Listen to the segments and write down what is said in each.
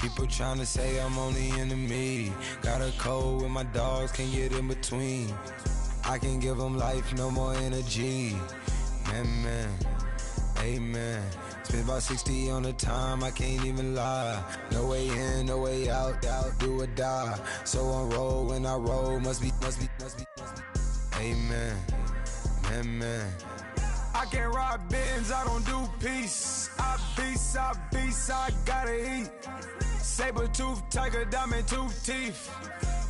People trying to say I'm only enemy. Got a code with my dogs, can't get in between. I can give them life, no more energy. Man, amen. Spent about 60 on the time, I can't even lie. No way in, no way out, do or die. So on roll, when I roll, must be. Amen, man. I can't ride Benz, I don't do peace. I beast, I gotta eat. Saber tooth, tiger, diamond tooth teeth.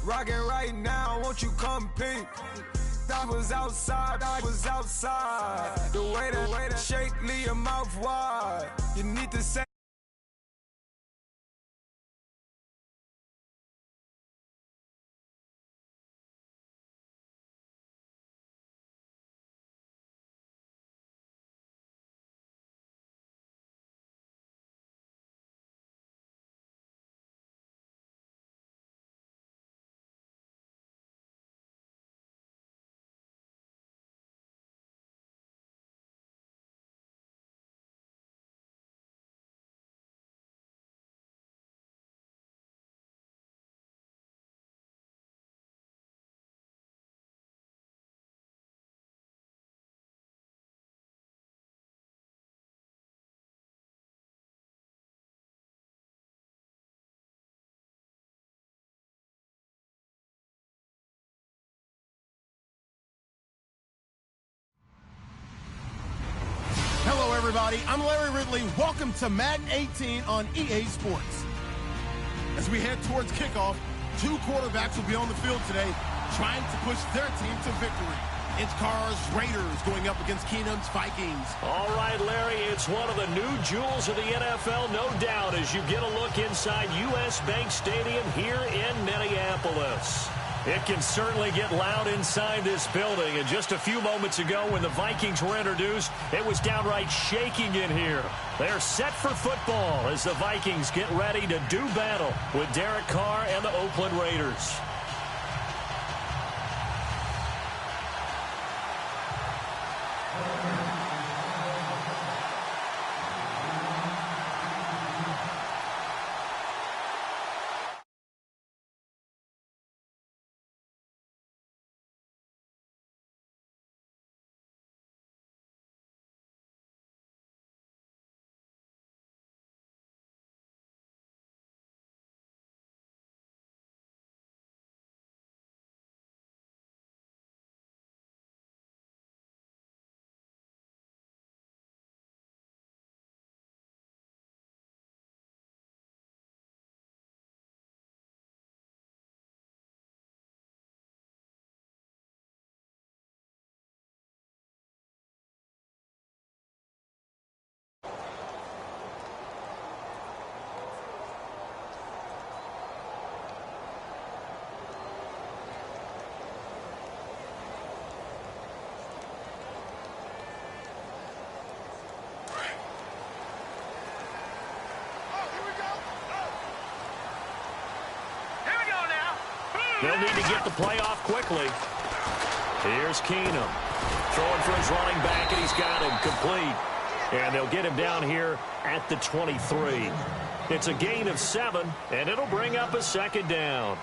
Rockin' right now, won't you come peep? I was outside. The way that shake, leave your mouth wide. You need to say. Hello, everybody. I'm Larry Ridley. Welcome to Madden 18 on EA Sports. As we head towards kickoff, two quarterbacks will be on the field today trying to push their team to victory. It's Carr's Raiders going up against Keenum's Vikings. All right, Larry, it's one of the new jewels of the NFL, no doubt, as you get a look inside U.S. Bank Stadium here in Minneapolis. It can certainly get loud inside this building. And just a few moments ago when the Vikings were introduced, it was downright shaking in here. They're set for football as the Vikings get ready to do battle with Derek Carr and the Oakland Raiders. They'll need to get the play off quickly. Here's Keenum. Throwing for his running back, and he's got him complete. And they'll get him down here at the 23. It's a gain of 7, and it'll bring up a second down.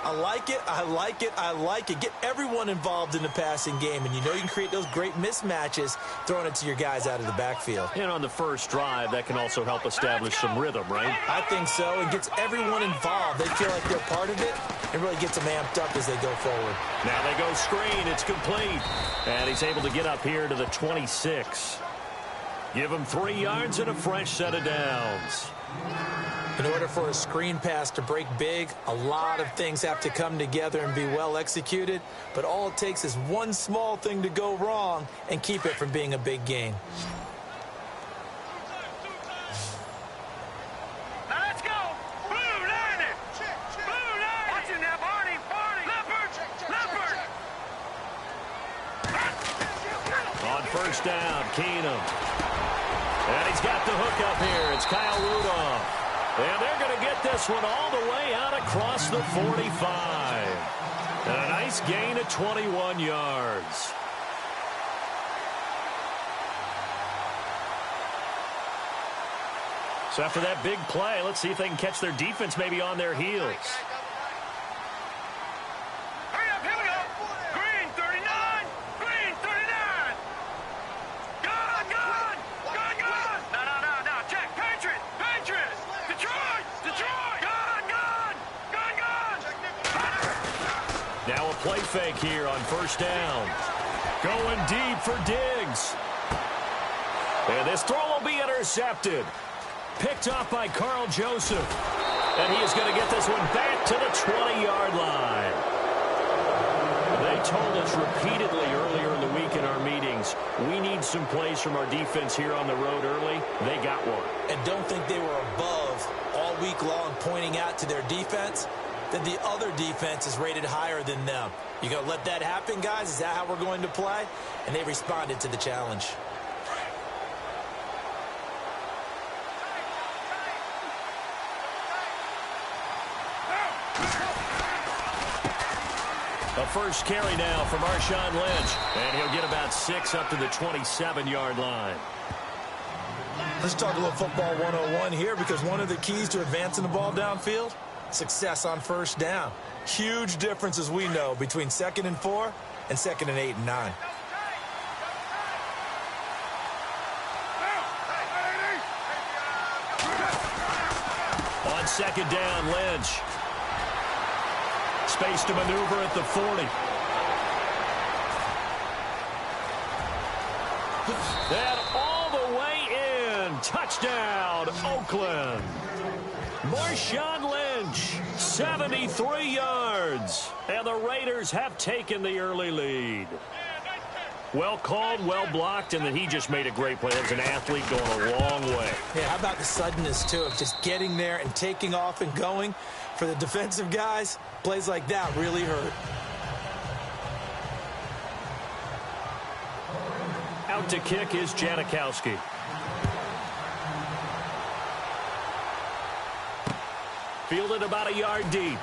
I like it. Get everyone involved in the passing game, and you know you can create those great mismatches throwing it to your guys out of the backfield. And on the first drive, that can also help establish some rhythm, right? I think so. It gets everyone involved. They feel like they're part of it. It really gets them amped up as they go forward. Now they go screen. It's complete. And he's able to get up here to the 26. Give him 3 yards and a fresh set of downs. In order for a screen pass to break big, a lot of things have to come together and be well executed, but all it takes is one small thing to go wrong and keep it from being a big gain. Now let's go! Blue Liner! Blue Liner! Watching that, Barney! Leopard! On first down, Keenum. And he's got the hook up here. It's Kyle Rudolph. And they're going to get this one all the way out across the 45. And a nice gain of 21 yards. So after that big play, let's see if they can catch their defense maybe on their heels. Hurry up, here we go. Green 39, green 39. Gun. No, check. Patriots. Detroit. Gun. Now a play fake here on first down. Going deep for Diggs. And this throw will be intercepted. Picked off by Carl Joseph. And he is going to get this one back to the 20-yard line. They told us repeatedly earlier in the week in our meetings, we need some plays from our defense here on the road early. They got one. And don't think they were above all week long pointing out to their defense that the other defense is rated higher than them. You going to let that happen, guys? Is that how we're going to play? And they responded to the challenge. A first carry now for Marshawn Lynch. And he'll get about 6 up to the 27-yard line. Let's talk a little football 101 here, because one of the keys to advancing the ball downfield, success on first down. Huge difference, as we know, between 2nd and 4 and 2nd and 8 and 9. On second down, Lynch. Space to maneuver at the 40. And all the way in. Touchdown, Oakland. Marshawn Lynch, 73 yards. And the Raiders have taken the early lead. Well called, well blocked, and then he just made a great play. As an athlete going a long way. Yeah, how about the suddenness, too, of just getting there and taking off and going? For the defensive guys, plays like that really hurt. Out to kick is Janikowski. Fielded about a yard deep.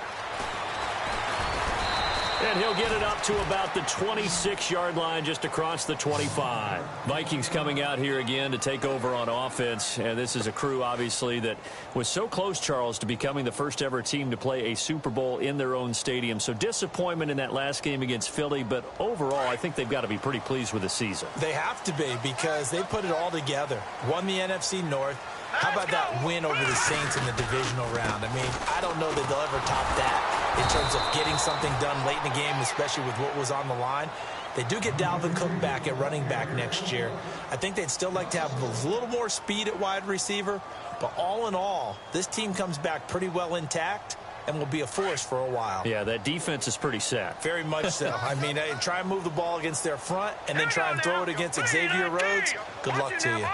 And he'll get it up to about the 26-yard line, just across the 25. Vikings coming out here again to take over on offense. And this is a crew, obviously, that was so close, Charles, to becoming the first ever team to play a Super Bowl in their own stadium. So disappointment in that last game against Philly. But overall, I think they've got to be pretty pleased with the season. They have to be, because they put it all together. Won the NFC North. How about that win over the Saints in the divisional round? I mean, I don't know that they'll ever top that in terms of getting something done late in the game, especially with what was on the line. They do get Dalvin Cook back at running back next year. I think they'd still like to have a little more speed at wide receiver. But all in all, this team comes back pretty well intact and will be a force for a while. Yeah, that defense is pretty set. Very much so. I mean, try and move the ball against their front and then try and throw it against Xavier Rhodes. Good luck to you.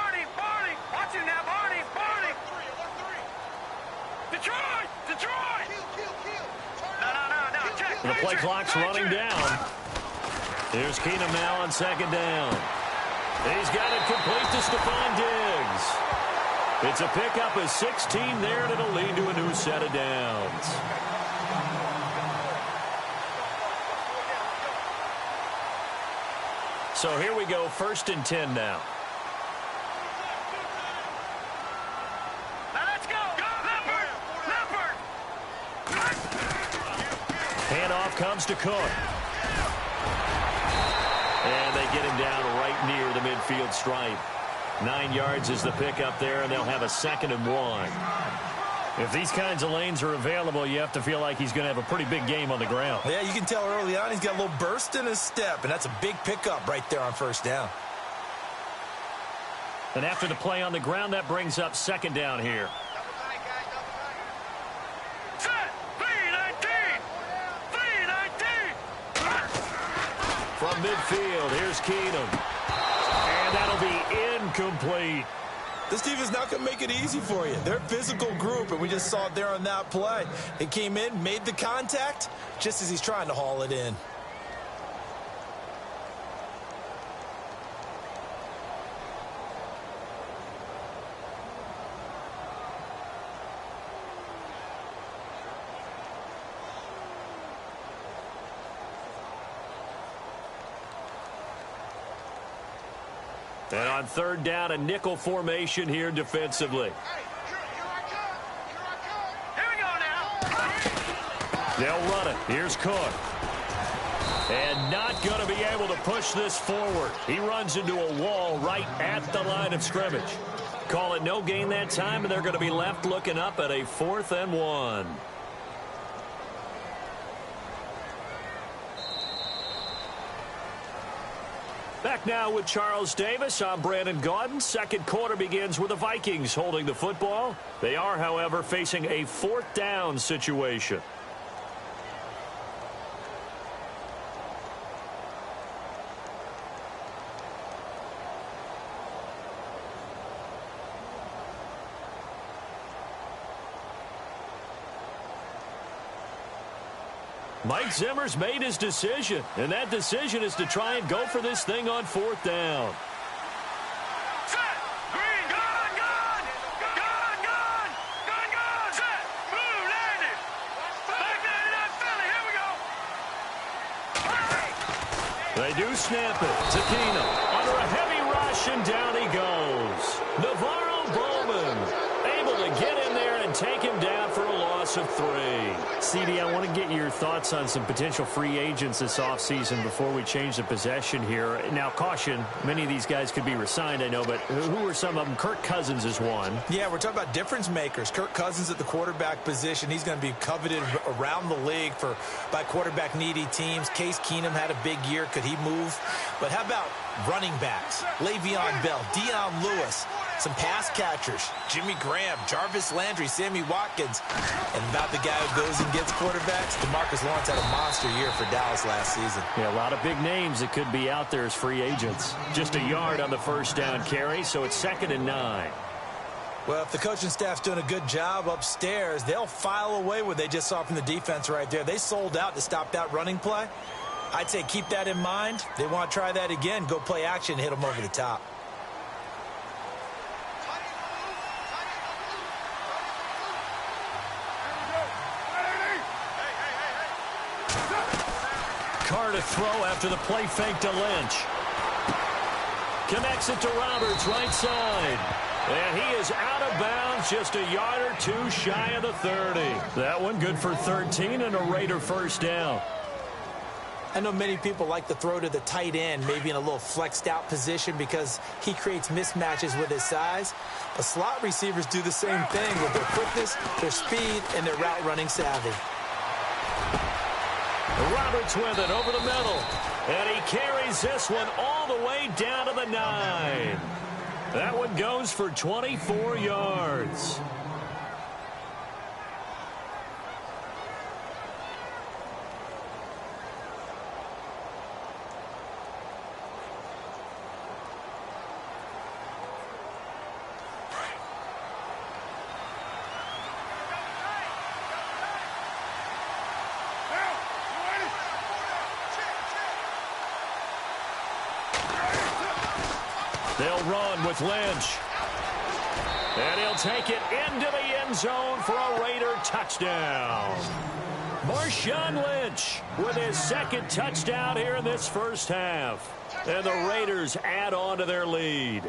The play clock's running down. Here's Keenum now on second down. He's got it complete to Stephon Diggs. It's a pickup of 16 there, and it'll lead to a new set of downs. So here we go, 1st and 10 now. Handoff comes to Cook. And they get him down right near the midfield stripe. 9 yards is the pickup there, and they'll have a 2nd and 1. If these kinds of lanes are available, you have to feel like he's going to have a pretty big game on the ground. Yeah, you can tell early on he's got a little burst in his step, and that's a big pickup right there on first down. And after the play on the ground, that brings up 2nd down here. From midfield, here's Keenum. And that'll be incomplete. This team is not going to make it easy for you. They're a physical group, and we just saw it there on that play. They came in, made the contact, just as he's trying to haul it in. And on 3rd down, a nickel formation here defensively. They'll run it. Here's Cook. And not going to be able to push this forward. He runs into a wall right at the line of scrimmage. Call it no gain that time, and they're going to be left looking up at a 4th and 1. Back now with Charles Davis. I'm Brandon Gaudin. Second quarter begins with the Vikings holding the football. They are, however, facing a 4th down situation. Mike Zimmer's made his decision, and that decision is to try and go for this thing on 4th down. Set. Green. Gun. Gun. Gun. Gun. Gun. Gun. Set. Move. Landed. Back there. That Philly. Here we go. They do snap it to Keenum. Under a heavy rush, and down he goes. Navarro Bowman able to get in there and take him down for a loss of 3. CD, I want to get your thoughts on some potential free agents this offseason before we change the possession here. Now, caution, many of these guys could be re-signed, I know, but who are some of them? Kirk Cousins is one. Yeah, we're talking about difference makers. Kirk Cousins at the quarterback position. He's going to be coveted around the league by quarterback-needy teams. Case Keenum had a big year. Could he move? But how about running backs? Le'Veon Bell, Deion Lewis, some pass catchers, Jimmy Graham, Jarvis Landry, Sammy Watkins, and about the guy who goes and gets quarterbacks, DeMarcus Lawrence had a monster year for Dallas last season. Yeah, a lot of big names that could be out there as free agents. Just a yard on the first down carry, so it's 2nd and 9. Well, if the coaching staff's doing a good job upstairs, they'll file away what they just saw from the defense right there. They sold out to stop that running play. I'd say keep that in mind. They want to try that again. Go play action, hit them over the top. Carr to throw after the play fake to Lynch. Connects it to Roberts, right side. And he is out of bounds, just a yard or 2 shy of the 30. That one good for 13 and a Raider first down. I know many people like to throw to the tight end, maybe in a little flexed out position because he creates mismatches with his size. But slot receivers do the same thing with their quickness, their speed, and their route running savvy. Roberts with it over the middle. And he carries this one all the way down to the 9. That one goes for 24 yards. They'll run with Lynch. And he'll take it into the end zone for a Raider touchdown. Marshawn Lynch with his 2nd touchdown here in this first half. And the Raiders add on to their lead.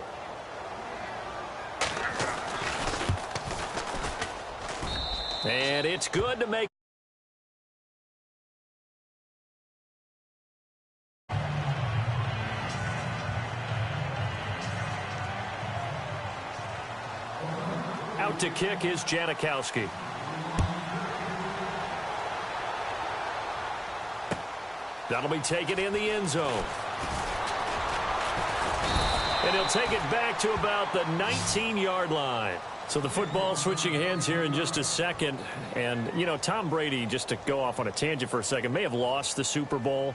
And it's good to make. Out to kick is Janikowski. That'll be taken in the end zone. And he'll take it back to about the 19-yard line. So the football switching hands here in just a second. And, you know, Tom Brady, just to go off on a tangent for a second, may have lost the Super Bowl,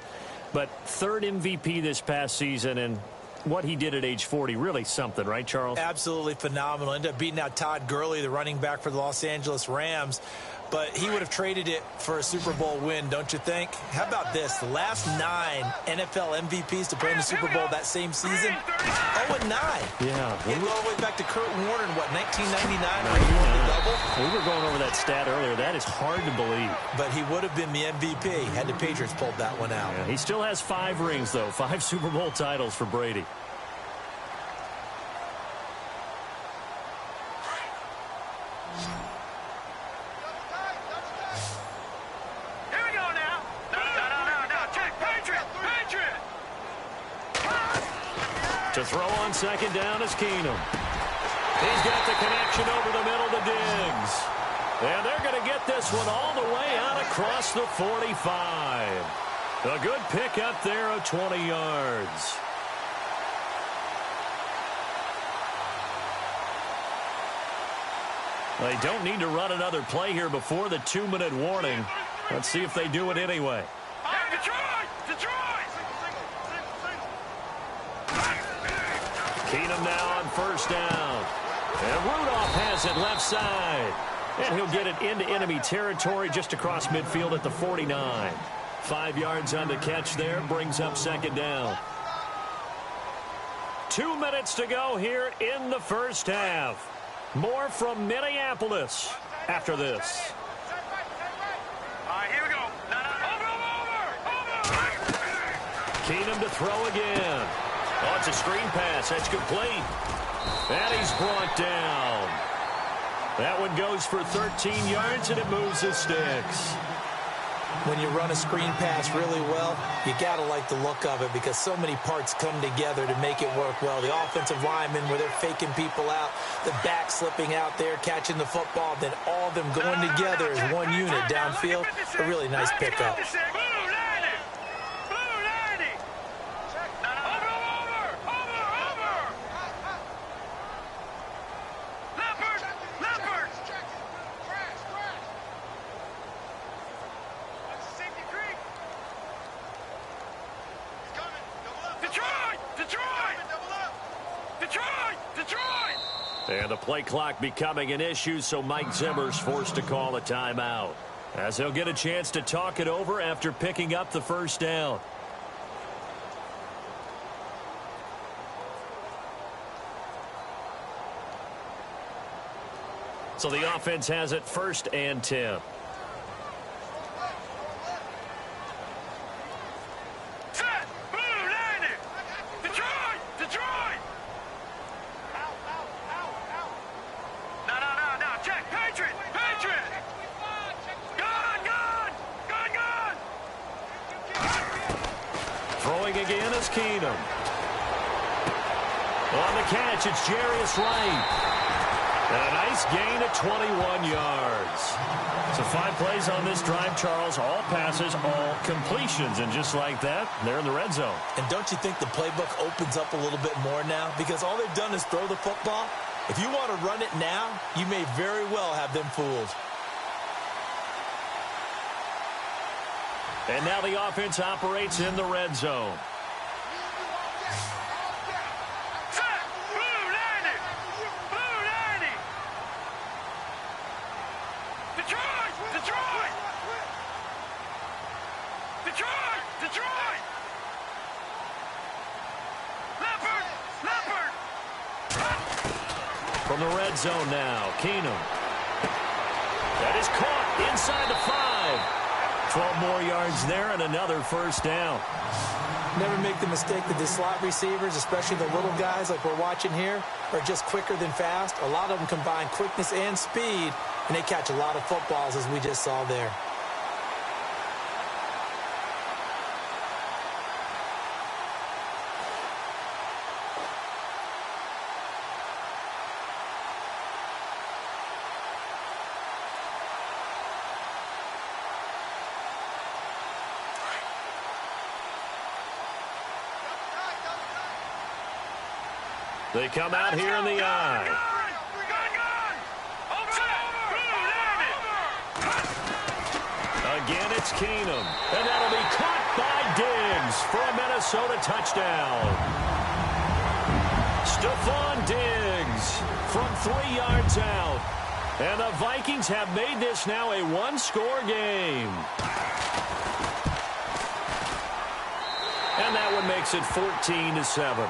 but 3rd MVP this past season, and what he did at age 40, really something, right, Charles? Absolutely phenomenal. Ended up beating out Todd Gurley, the running back for the Los Angeles Rams. But he would have traded it for a Super Bowl win, don't you think? How about this? The last 9 NFL MVPs to play in the Super Bowl that same season, 0-9. Yeah. You go all the way back to Kurt Warner in, what, 1999 when he won the double? We were going over that stat earlier. That is hard to believe. But he would have been the MVP had the Patriots pulled that one out. Yeah, he still has 5 rings, though. 5 Super Bowl titles for Brady. To throw on second down is Keenum. He's got the connection over the middle to Diggs. And they're going to get this one all the way out across the 45. A good pickup there of 20 yards. They don't need to run another play here before the 2-minute warning. Let's see if they do it anyway. Keenum now on first down. And Rudolph has it left side. And he'll get it into enemy territory just across midfield at the 49. 5 yards on the catch there, brings up second down. 2 minutes to go here in the first half. More from Minneapolis after this. All right, here we go. Over. Keenum to throw again. Oh, it's a screen pass. That's complete. And he's brought down. That one goes for 13 yards, and it moves the sticks. When you run a screen pass really well, you got to like the look of it because so many parts come together to make it work well. The offensive linemen, where they're faking people out, the back slipping out there, catching the football, then all of them going together as one unit downfield. A really nice pickup. And the play clock becoming an issue, so Mike Zimmer's forced to call a timeout, as he'll get a chance to talk it over after picking up the first down. So the offense has it 1st and 10. Keenum. On the catch, it's Jarius Wright. And a nice gain of 21 yards. So 5 plays on this drive, Charles. All passes, all completions. And just like that, they're in the red zone. And don't you think the playbook opens up a little bit more now? Because all they've done is throw the football. If you want to run it now, you may very well have them fooled. And now the offense operates in the red zone. From the red zone now, Keenum. That is caught inside the 5. 12 more yards there and another first down. Never make the mistake that the slot receivers, especially the little guys like we're watching here, are just quicker than fast. A lot of them combine quickness and speed, and they catch a lot of footballs, as we just saw there. They come out here in the eye. Again, it's Keenum. And that'll be caught by Diggs for a Minnesota touchdown. Stephon Diggs from 3 yards out. And the Vikings have made this now a one-score game. And that one makes it 14-7.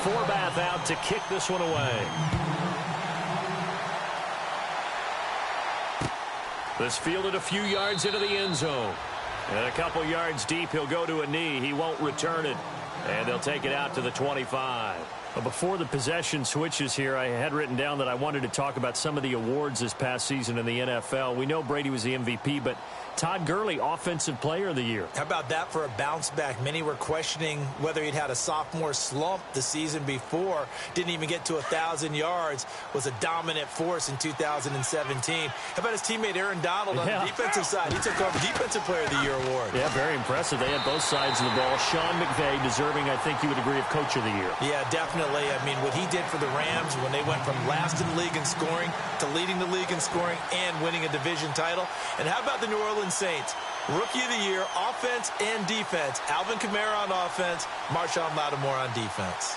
Forbath out to kick this one away. This fielded a few yards into the end zone. And a couple yards deep, he'll go to a knee. He won't return it. And they'll take it out to the 25. Well, before the possession switches here, I had written down that I wanted to talk about some of the awards this past season in the NFL. We know Brady was the MVP, but Todd Gurley, Offensive Player of the Year. How about that for a bounce back? Many were questioning whether he'd had a sophomore slump the season before. Didn't even get to 1,000 yards. Was a dominant force in 2017. How about his teammate Aaron Donald on the defensive side? He took home Defensive Player of the Year award. Yeah, very impressive. They had both sides of the ball. Sean McVay deserving, I think you would agree, of Coach of the Year. Yeah, definitely. I mean, what he did for the Rams when they went from last in the league in scoring to leading the league in scoring and winning a division title. And how about the New Orleans Saints? Rookie of the Year, offense and defense. Alvin Kamara on offense, Marshawn Lattimore on defense.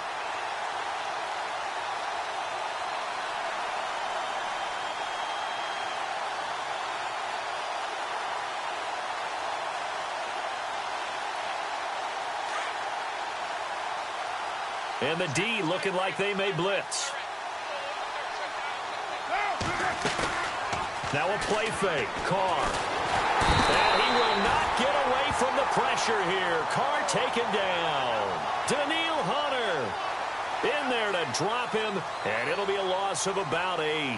And the D looking like they may blitz. Now a play fake. Carr. And he will not get away from the pressure here. Carr taken down. Daniil Hunter in there to drop him, and it'll be a loss of about 8.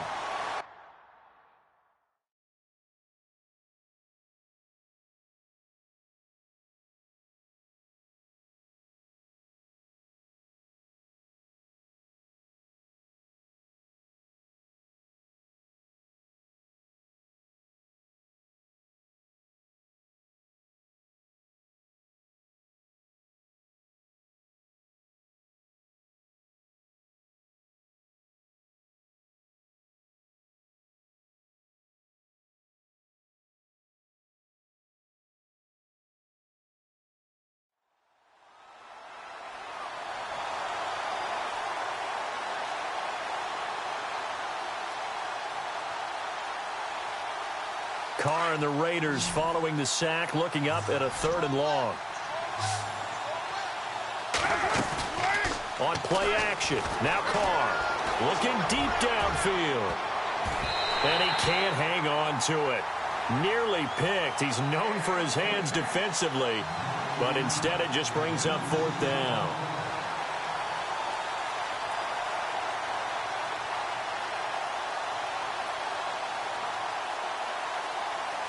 Carr and the Raiders following the sack, looking up at a 3rd and long. On play action, now Carr looking deep downfield. And he can't hang on to it. Nearly picked. He's known for his hands defensively, but instead it just brings up 4th down.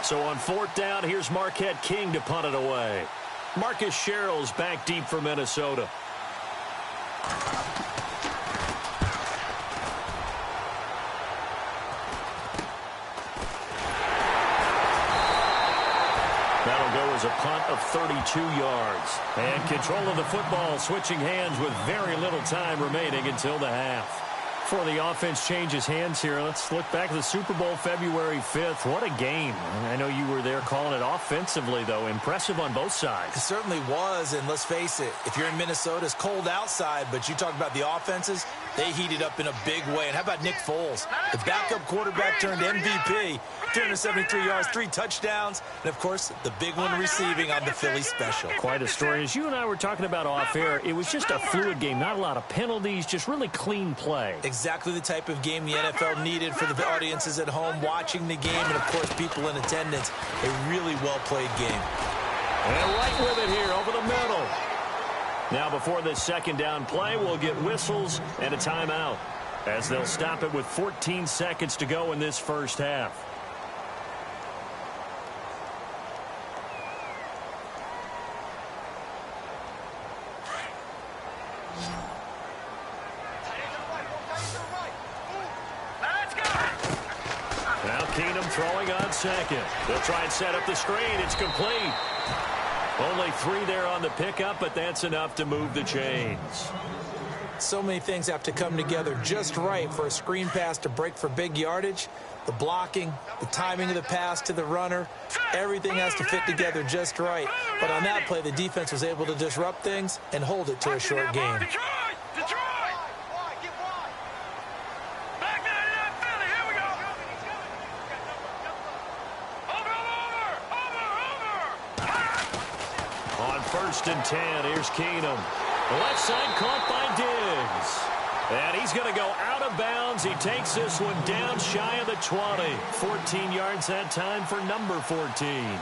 So on 4th down, here's Marquette King to punt it away. Marcus Sherrill's back deep for Minnesota. That'll go as a punt of 32 yards. And control of the football switching hands with very little time remaining until the half. Before the offense changes hands here, let's look back at the Super Bowl February 5th. What a game. I know you were there calling it offensively, though. Impressive on both sides. It certainly was, and let's face it, if you're in Minnesota, it's cold outside, but you talk about the offenses, they heated up in a big way. And how about Nick Foles, the backup quarterback turned MVP, 373 yards, 3 touchdowns, and, of course, the big one receiving on the Philly special. Quite a story. As you and I were talking about off air, it was just a fluid game, not a lot of penalties, just really clean play. Exactly the type of game the NFL needed for the audiences at home watching the game and, of course, people in attendance. A really well-played game. And right with it here over the middle. Now, before this 2nd down play, we'll get whistles and a timeout as they'll stop it with 14 seconds to go in this first half. Throwing on 2nd. They'll try and set up the screen. It's complete. Only 3 there on the pickup, but that's enough to move the chains. So many things have to come together just right for a screen pass to break for big yardage. The blocking, the timing of the pass to the runner, everything has to fit together just right. But on that play, the defense was able to disrupt things and hold it to a short game. First and 10. Here's Keenum. Left side caught by Diggs. And he's going to go out of bounds. He takes this one down shy of the 20. 14 yards that time for number 14.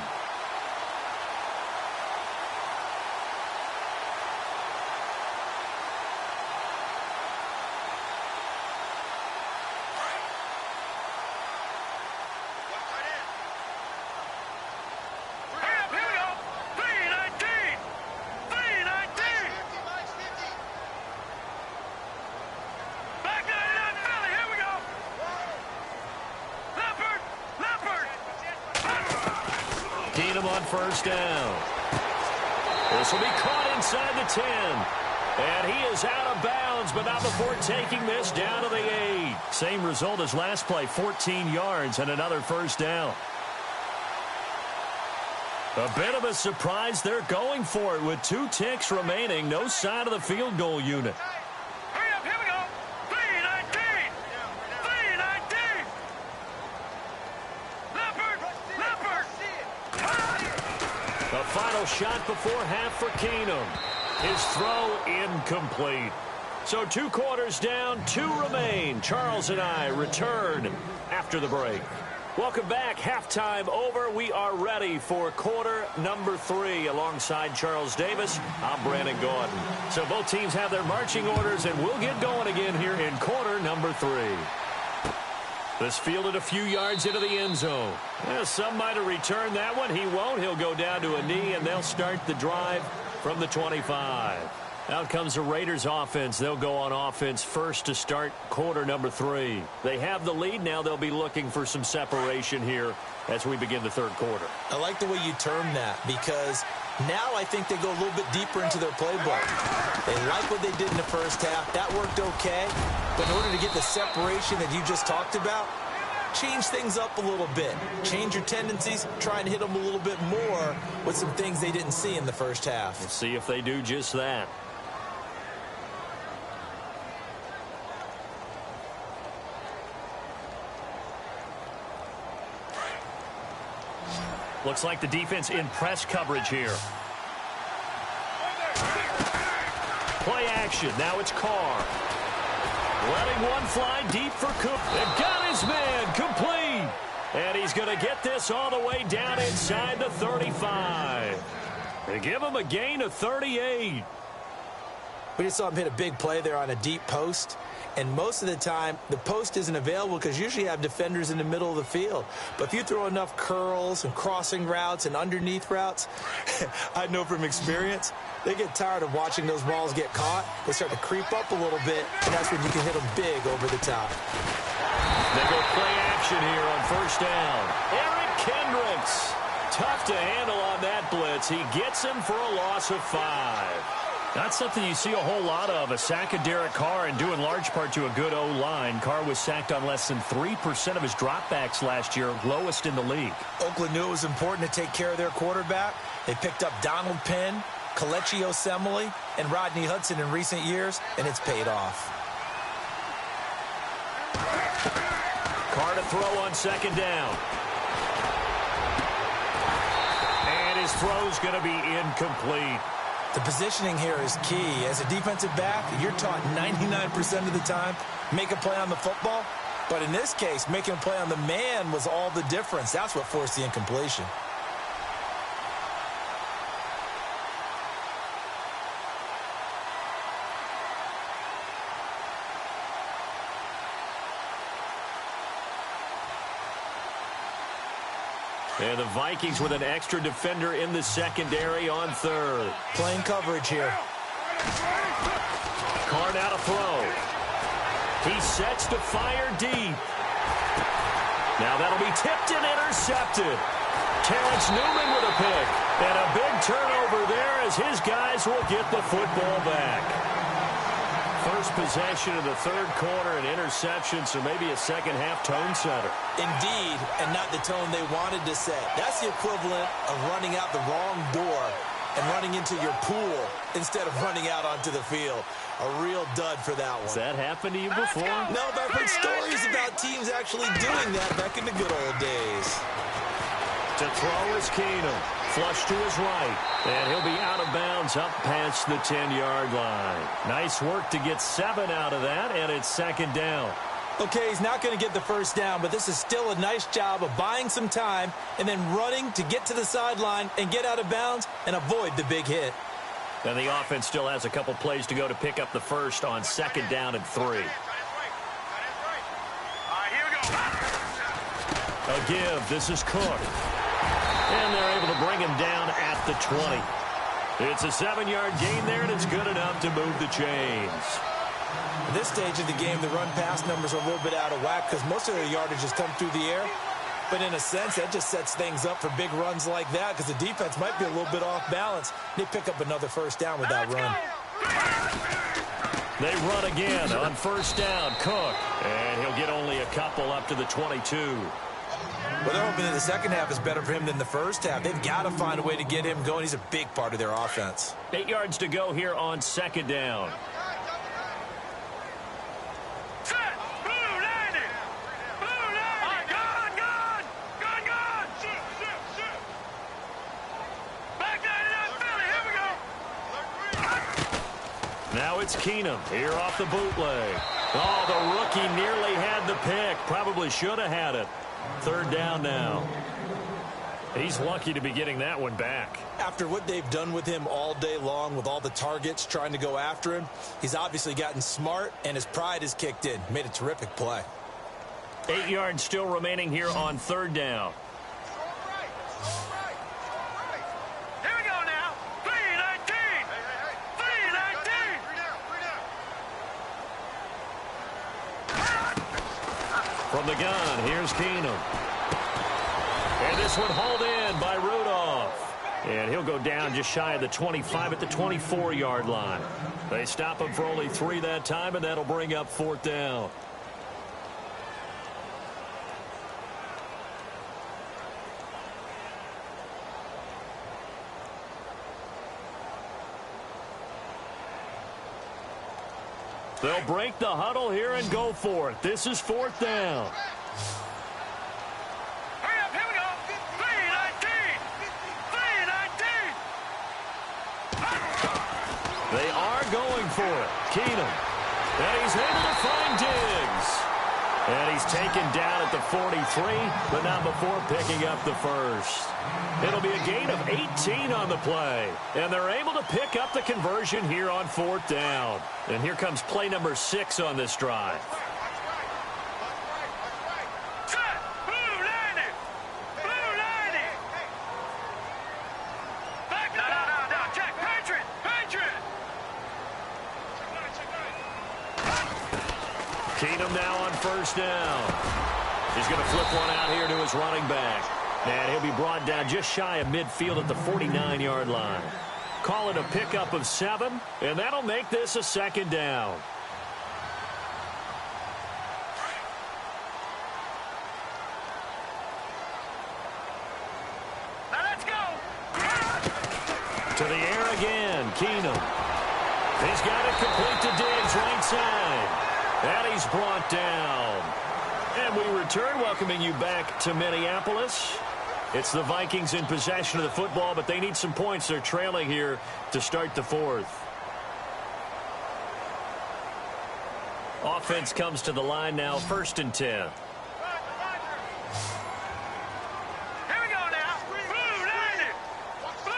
him on first down. This will be caught inside the 10. And he is out of bounds, but not before taking this down to the 8. Same result as last play, 14 yards and another first down. A bit of a surprise. They're going for it with 2 ticks remaining. No sign of the field goal unit. Hurry up, here we go. 3-19. 3-19. Leopard. The final shot before half for Keenum. His throw incomplete. So 2 quarters down, 2 remain. Charles and I return after the break. Welcome back. Halftime over. We are ready for quarter number 3. Alongside Charles Davis, I'm Brandon Gordon. So both teams have their marching orders, and we'll get going again here in quarter number 3. This fielded a few yards into the end zone. Some might have returned that one. He won't. He'll go down to a knee, and they'll start the drive from the 25. Out comes the Raiders offense. They'll go on offense first to start quarter number 3. They have the lead. Now they'll be looking for some separation here as we begin the third quarter. I like the way you term that, because now I think they go a little bit deeper into their playbook. They like what they did in the first half. That worked okay. But in order to get the separation that you just talked about, change things up a little bit. Change your tendencies. Try and hit them a little bit more with some things they didn't see in the first half. We'll see if they do just that. Looks like the defense in press coverage here. Play action. Now it's Carr. Letting one fly deep for Cook. They got his man complete. And he's going to get this all the way down inside the 35. They give him a gain of 38. We just saw him hit a big play there on a deep post. And most of the time, the post isn't available because usually you have defenders in the middle of the field. But if you throw enough curls and crossing routes and underneath routes, I know from experience, they get tired of watching those balls get caught. They start to creep up a little bit, and that's when you can hit them big over the top. They go play action here on first down. Eric Kendricks. Tough to handle on that blitz. He gets him for a loss of 5. Not something you see a whole lot of, a sack of Derek Carr, and due in large part to a good O-line. Carr was sacked on less than 3% of his dropbacks last year, lowest in the league. Oakland knew it was important to take care of their quarterback. They picked up Donald Penn, Kelechi Osemele, and Rodney Hudson in recent years, and it's paid off. Carr to throw on second down. And his throw's going to be incomplete. The positioning here is key. As a defensive back, you're taught 99% of the time, make a play on the football. But in this case, making a play on the man was all the difference. That's what forced the incompletion. And the Vikings with an extra defender in the secondary on third. Playing coverage here. Carr now to throw. He sets to fire deep. Now that'll be tipped and intercepted. Terrence Newman with a pick. And a big turnover there as his guys will get the football back. First possession of the third quarter, an interception, so maybe a second-half tone setter. Indeed, and not the tone they wanted to set. That's the equivalent of running out the wrong door and running into your pool instead of running out onto the field. A real dud for that one. Has that happened to you before? No, but I've heard stories about teams actually doing that back in the good old days. To throw is Keenum. Flush to his right. And he'll be out of bounds up past the 10-yard line. Nice work to get 7 out of that, and it's second down. Okay, he's not going to get the first down, but this is still a nice job of buying some time and then running to get to the sideline and get out of bounds and avoid the big hit. And the offense still has a couple plays to go to pick up the first on second down and 3. A give. This is Cook. And they're able to bring him down at the 20. It's a 7-yard gain there, and it's good enough to move the chains. At this stage of the game, the run-pass numbers are a little bit out of whack because most of the yardage has come through the air. But in a sense, that just sets things up for big runs like that because the defense might be a little bit off balance. They pick up another first down with that run. They run again on first down. Cook. And he'll get only a couple up to the 22. Well, they're hoping that the second half is better for him than the first half. They've got to find a way to get him going. He's a big part of their offense. 8 yards to go here on second down. Now it's Keenum here off the bootleg. Oh, the rookie nearly had the pick. Probably should have had it. Third down now. He's lucky to be getting that one back. After what they've done with him all day long with all the targets trying to go after him, he's obviously gotten smart and his pride has kicked in. Made a terrific play. 8 yards still remaining here on third down. From the gun, here's Keenum. And this one hauled in by Rudolph. And he'll go down just shy of the 25 at the 24-yard line. They stop him for only 3 that time, and that'll bring up fourth down. They'll break the huddle here and go for it. This is fourth down. Hurry up, here we go. 3-19. They are going for it. Keenum. And he's able to find Diggs. And he's taken down at the 43, but not before picking up the first. It'll be a gain of 18 on the play. And they're able to pick up the conversion here on fourth down. And here comes play number 6 on this drive. Keenum now on first down. He's going to flip one out here to his running back. And he'll be brought down just shy of midfield at the 49-yard line. Call it a pickup of 7, and that'll make this a second down. Now let's go. To the air again, Keenum. He's got it complete to Diggs, right side. And he's brought down. And we return, welcoming you back to Minneapolis. It's the Vikings in possession of the football, but they need some points. They're trailing here to start the fourth. Offense comes to the line now, 1st and 10. Here we go now. Blue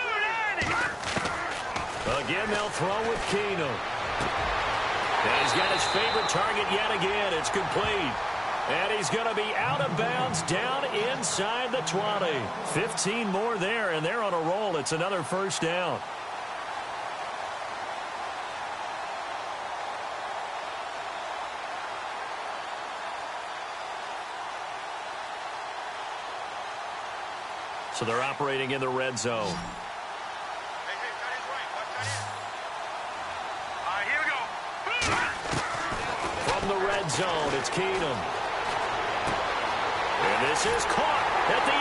90. Again, they'll throw with Keenum. And he's got his favorite target yet again. It's complete. And he's going to be out of bounds down inside the 20. 15 more there, and they're on a roll. It's another first down. So they're operating in the red zone. From the red zone, it's Keenum. And this is caught at the 8.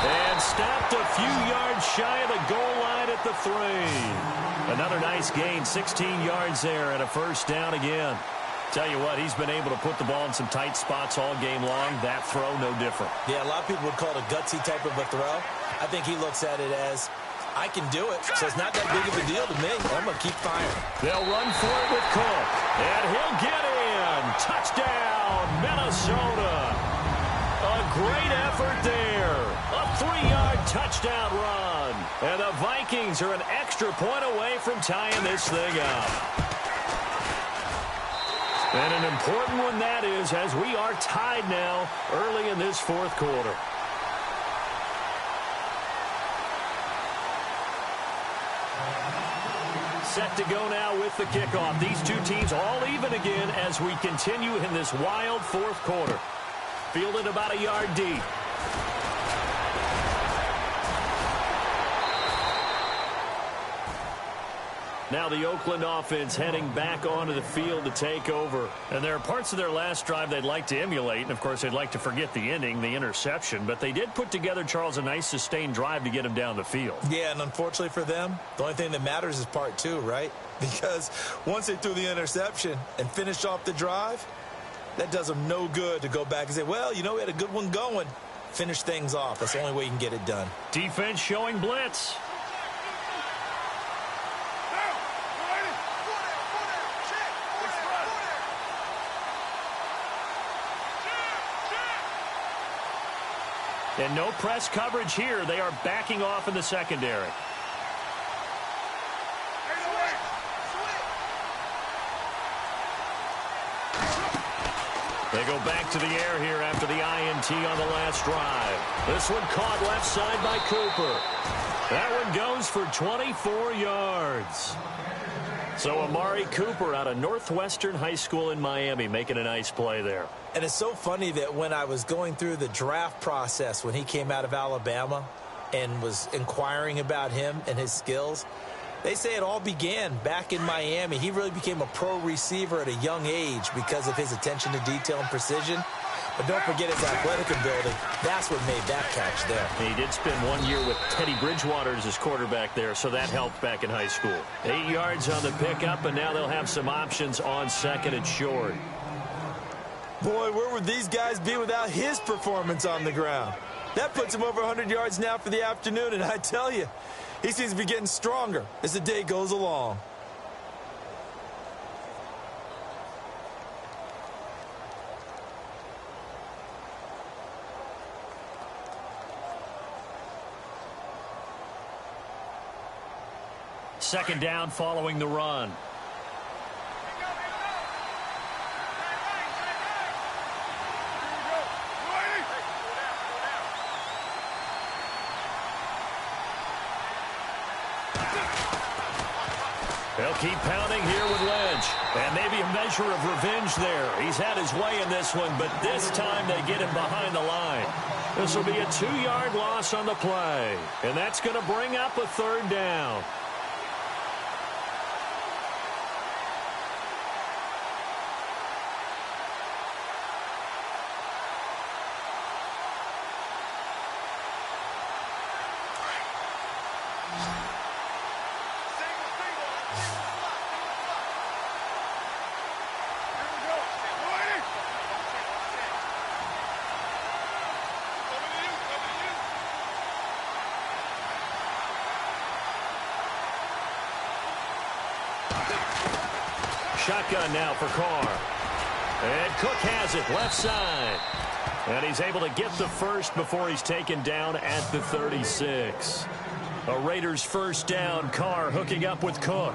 And stopped a few yards shy of the goal line at the 3. Another nice gain, 16 yards there and a first down again. Tell you what, he's been able to put the ball in some tight spots all game long. That throw, no different. Yeah, a lot of people would call it a gutsy type of a throw. I think he looks at it as, I can do it, so it's not that big of a deal to me. I'm going to keep firing. They'll run for it with Cook. And he'll get in. Touchdown, Minnesota. A great effort there. A 3-yard touchdown run. And the Vikings are an extra point away from tying this thing up. And an important one that is, as we are tied now early in this fourth quarter. Set to go now with the kickoff. These two teams all even again as we continue in this wild fourth quarter. Fielded about a yard deep. Now the Oakland offense heading back onto the field to take over. And there are parts of their last drive they'd like to emulate. And, of course, they'd like to forget the ending, the interception. But they did put together, Charles, a nice sustained drive to get him down the field. Yeah, and unfortunately for them, the only thing that matters is part two, right? Because once they threw the interception and finished off the drive, that does them no good to go back and say, well, you know, we had a good one going. Finish things off. That's the only way you can get it done. Defense showing blitz. And no press coverage here. They are backing off in the secondary. They go back to the air here after the INT on the last drive. This one caught left side by Cooper. That one goes for 24 yards. So Amari Cooper out of Northwestern High School in Miami making a nice play there. And it's so funny that when I was going through the draft process when he came out of Alabama and was inquiring about him and his skills, they say it all began back in Miami. He really became a pro receiver at a young age because of his attention to detail and precision. But don't forget his athletic ability. That's what made that catch there. He did spend 1 year with Teddy Bridgewater as his quarterback there, so that helped back in high school. 8 yards on the pickup, and now they'll have some options on second and short. Boy, where would these guys be without his performance on the ground? That puts him over 100 yards now for the afternoon, and I tell you, he seems to be getting stronger as the day goes along. Second down following the run. They'll keep pounding here with Lynch. And maybe a measure of revenge there. He's had his way in this one, but this time they get him behind the line. This will be a 2-yard loss on the play. And that's going to bring up a third down. Shotgun now for Carr. And Cook has it left side. And he's able to get the first before he's taken down at the 36. A Raiders first down. Carr hooking up with Cook.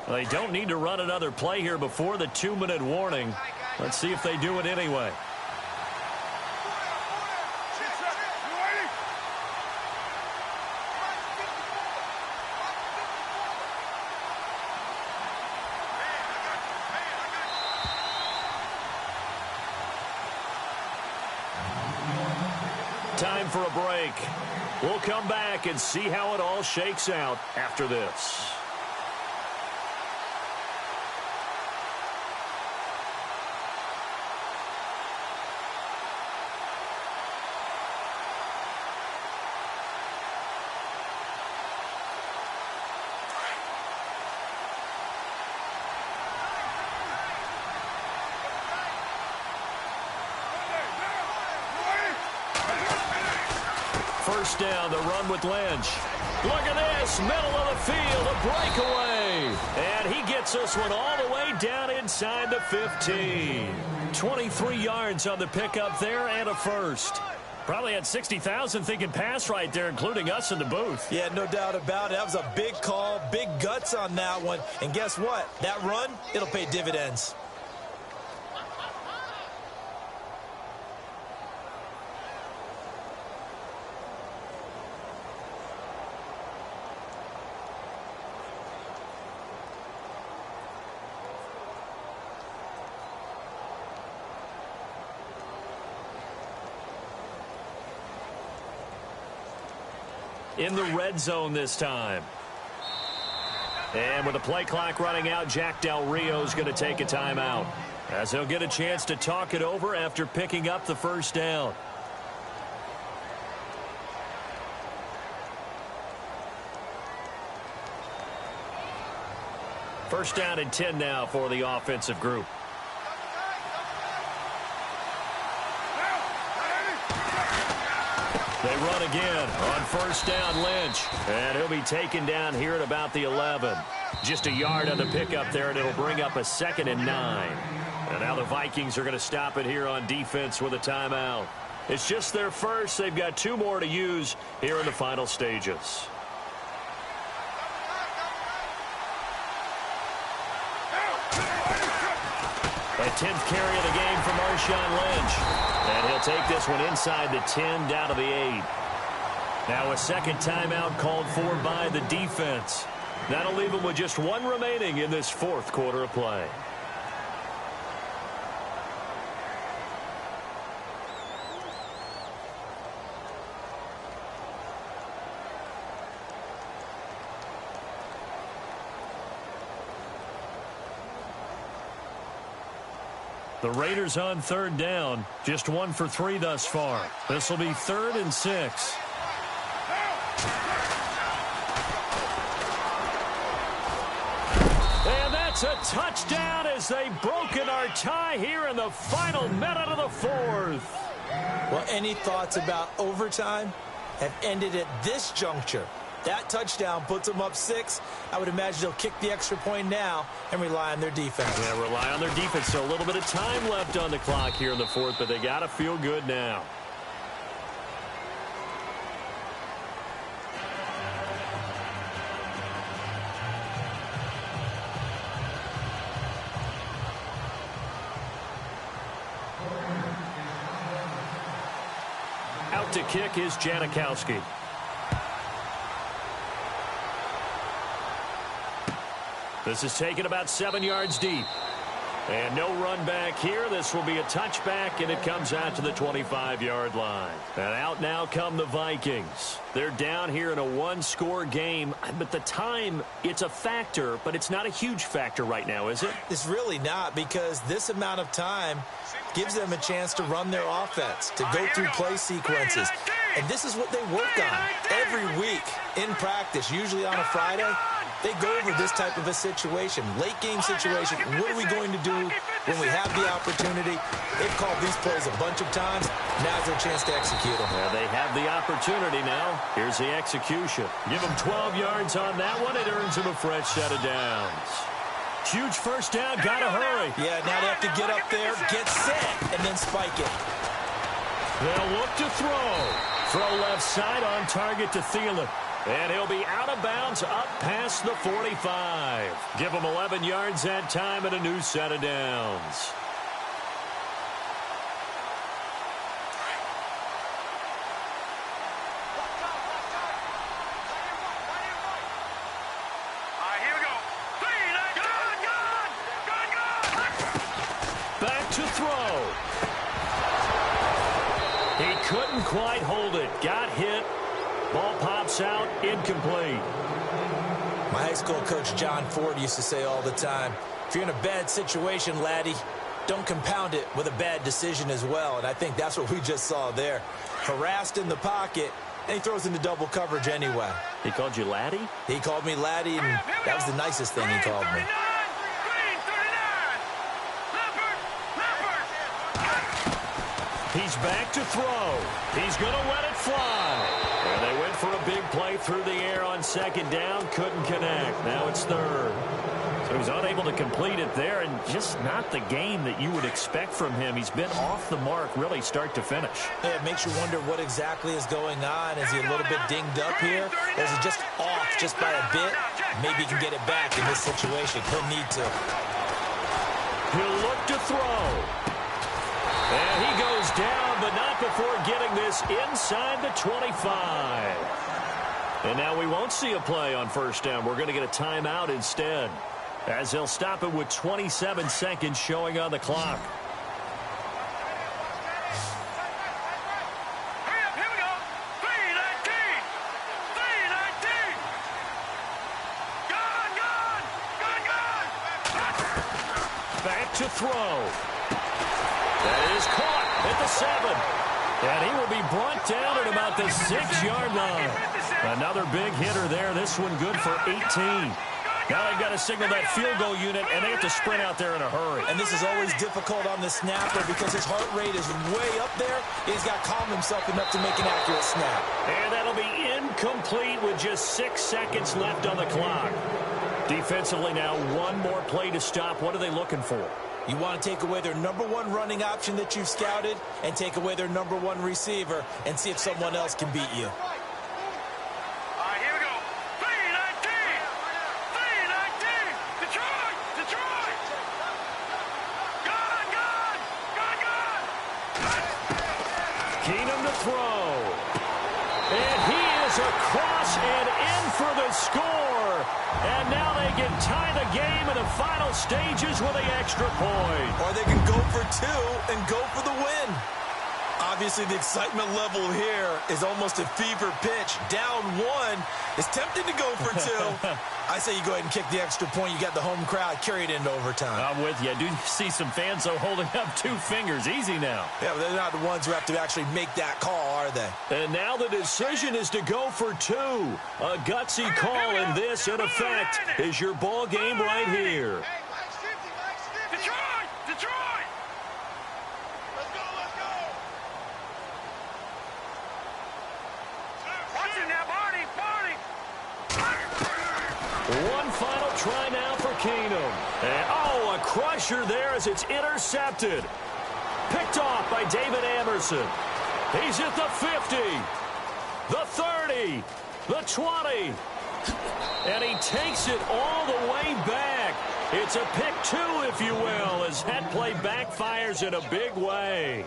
They don't need to run another play here before the 2-minute warning. Let's see if they do it anyway. Time for a break. We'll come back and see how it all shakes out after this. First down, the run with Lynch. Look at this, middle of the field, a breakaway. And he gets this one all the way down inside the 15. 23 yards on the pickup there and a first. Probably had 60,000 thinking pass right there, including us in the booth. Yeah, no doubt about it. That was a big call, big guts on that one. And guess what? That run, it'll pay dividends. In the red zone this time. And with the play clock running out, Jack Del Rio is going to take a timeout, as he'll get a chance to talk it over after picking up the first down. First down and 10 now for the offensive group. They run again on first down, Lynch. And he'll be taken down here at about the 11. Just a yard on the pickup there, and it'll bring up a 2nd and 9. And now the Vikings are going to stop it here on defense with a timeout. It's just their first. They've got 2 more to use here in the final stages. A 10th carry of the game for Marshawn Lynch. And he'll take this one inside the 10 down to the 8. Now a second timeout called for by the defense. That'll leave them with just 1 remaining in this 4th quarter of play. The Raiders on 3rd down, just 1 for 3 thus far. This will be 3rd and 6. And that's a touchdown as they've broken our tie here in the final minute of the 4th. Well, any thoughts about overtime have ended at this juncture. That touchdown puts them up 6. I would imagine they'll kick the extra point now and rely on their defense. Yeah, rely on their defense. So a little bit of time left on the clock here in the 4th, but they got to feel good now. Out to kick is Janikowski. This is taken about 7 yards deep. And no run back here. This will be a touchback, and it comes out to the 25-yard line. And out now come the Vikings. They're down here in a 1-score game. But the time, it's a factor, but it's not a huge factor right now, is it? It's really not, because this amount of time gives them a chance to run their offense, to go through play sequences. And this is what they work on every week in practice, usually on a Friday. They go over this type of a situation, late game situation. What are we going to do when we have the opportunity? They've called these plays a bunch of times. Now's their chance to execute them. Yeah, they have the opportunity now. Here's the execution. Give them 12 yards on that one. It earns them a fresh set of downs. Huge first down. Got to hurry. Yeah, now they have to get up there, get set, and then spike it. They'll look to throw. Throw left side on target to Thielen. And he'll be out of bounds up past the 45. Give him 11 yards that time and a new set of downs. Here we go. Back to throw. He couldn't quite hold it. Got hit. Ball pops out, incomplete. My high school coach, John Ford, used to say all the time, if you're in a bad situation, laddie, don't compound it with a bad decision as well. And I think that's what we just saw there. Harassed in the pocket, and he throws into double coverage anyway. He called you laddie? He called me laddie, and that was the nicest thing he called me. He's back to throw. He's going to let it fly. And they went for a big play through the air on 2nd down. Couldn't connect. Now it's 3rd. He was unable to complete it there, and just not the game that you would expect from him. He's been off the mark really start to finish. Yeah, it makes you wonder what exactly is going on. Is he a little bit dinged up here? Or is he just off just by a bit? Maybe he can get it back in this situation. He'll need to. He'll look to throw. And he goes down, but not before getting this inside the 25. And now we won't see a play on first down. We're going to get a timeout instead, as they'll stop it with 27 seconds showing on the clock. Here we go. 3-19. 3-19. Gone. Back to throw. That is caught at the 7. And he will be brought down at about the 6-yard line. Another big hitter there. This one good for 18. Now they've got to signal that field goal unit, and they have to sprint out there in a hurry. And this is always difficult on the snapper because his heart rate is way up there. He's got to calm himself enough to make an accurate snap. And that'll be incomplete with just 6 seconds left on the clock. Defensively now, one more play to stop. What are they looking for? You want to take away their number one running option that you've scouted and take away their number one receiver and see if someone else can beat you. All right, here we go. 3-19. 3-19. Detroit. Gone. Keenum to throw. And he is across and in for the score. And now they can tie the game in the final stages with the extra point. Or they can go for 2 and go for the win. Obviously, the excitement level here is almost a fever pitch. Down 1. It's tempting to go for 2. I say you go ahead and kick the extra point. You got the home crowd. Carry it into overtime. I'm with you. I do see some fans, though, holding up 2 fingers. Easy now. Yeah, but they're not the ones who have to actually make that call, are they? And now the decision is to go for 2. A gutsy call, and this, in effect, is your ball game right here. Detroit. Watch it now, Barney. One final try now for Keenum. And, a crusher there as it's intercepted. Picked off by David Anderson. He's at the 50, the 30, the 20. And he takes it all the way back. It's a pick 2, if you will, as that play backfires in a big way.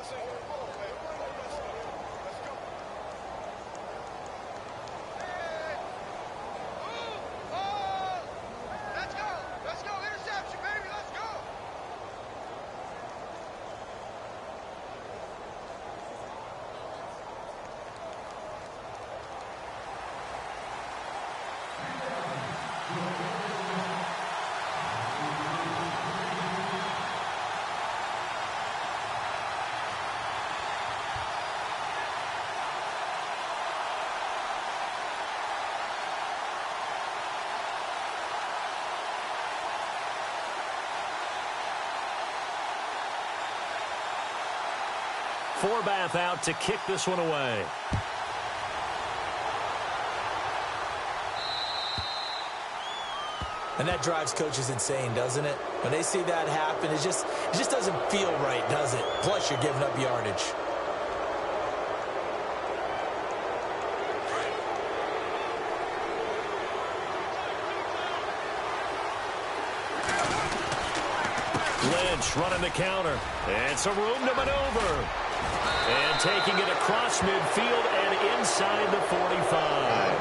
Forbath out to kick this one away. And that drives coaches insane, doesn't it? When they see that happen, it just doesn't feel right, does it? Plus, you're giving up yardage. Lynch running the counter. And some room to maneuver. And taking it across midfield and inside the 45.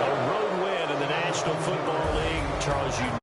A road win in the National Football League. Charles, you